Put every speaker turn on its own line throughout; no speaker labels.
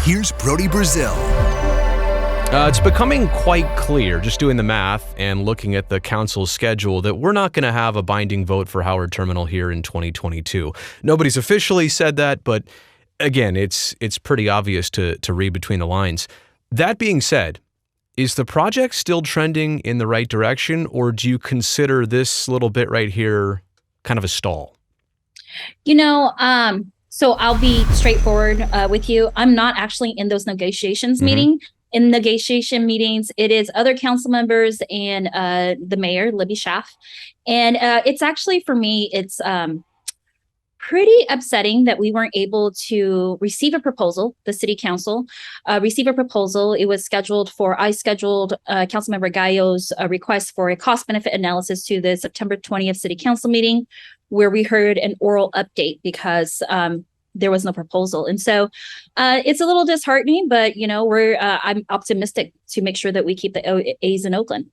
Here's Brody Brazil.
It's becoming quite clear, just doing the math and looking at the council's schedule, that we're not going to have a binding vote for Howard Terminal here in 2022. Nobody's officially said that, but again, it's pretty obvious to read between the lines. That being said, is the project still trending in the right direction, or do you consider this little bit right here kind of a stall?
So I'll be straightforward with you. I'm not actually in those negotiations meeting. In negotiation meetings, it is other council members and the mayor, Libby Schaff. And it's actually, for me, it's pretty upsetting that we weren't able to receive a proposal, the city council receive a proposal. It was scheduled I scheduled Councilmember Gallo's request for a cost benefit analysis to the September 20th city council meeting, where we heard an oral update because there was no proposal. And so it's a little disheartening, but I'm optimistic to make sure that we keep the A's in Oakland.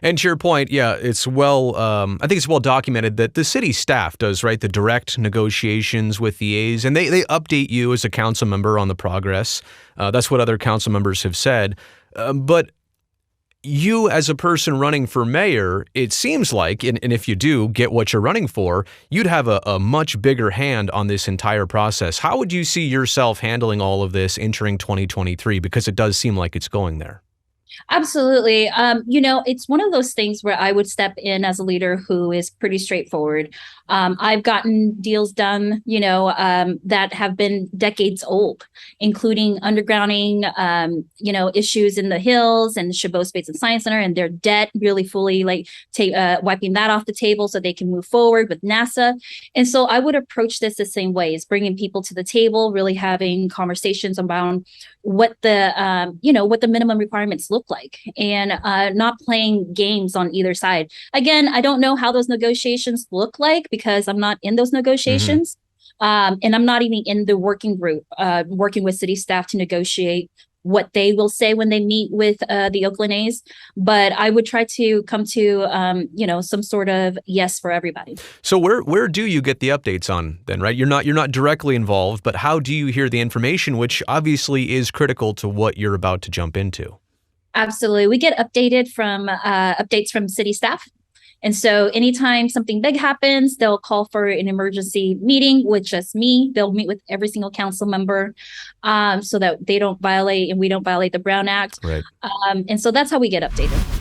And to your point, yeah, it's I think it's well documented that the city staff does, right, the direct negotiations with the A's, and they update you as a council member on the progress. That's what other council members have said. But you, as a person running for mayor, it seems like, and if you do get what you're running for, you'd have a much bigger hand on this entire process. How would you see yourself handling all of this entering 2023? Because it does seem like it's going there.
Absolutely. It's one of those things where I would step in as a leader who is pretty straightforward. I've gotten deals done, that have been decades old, including undergrounding, issues in the hills and Chabot Space and Science Center and their debt really fully wiping that off the table so they can move forward with NASA. And so I would approach this the same way, is bringing people to the table, really having conversations around what the minimum requirements look like, and not playing games on either side. Again, I don't know how those negotiations look like because I'm not in those negotiations. And I'm not even in the working group, working with city staff to negotiate what they will say when they meet with the Oakland A's. But I would try to come to, some sort of yes for everybody.
So where do you get the updates on then, right? You're not directly involved, but how do you hear the information, which obviously is critical to what you're about to jump into?
Absolutely. We get updates from city staff. And so anytime something big happens, they'll call for an emergency meeting with just me. They'll meet with every single council member so that they don't violate and we don't violate the Brown Act.
Right.
And so that's how we get updated.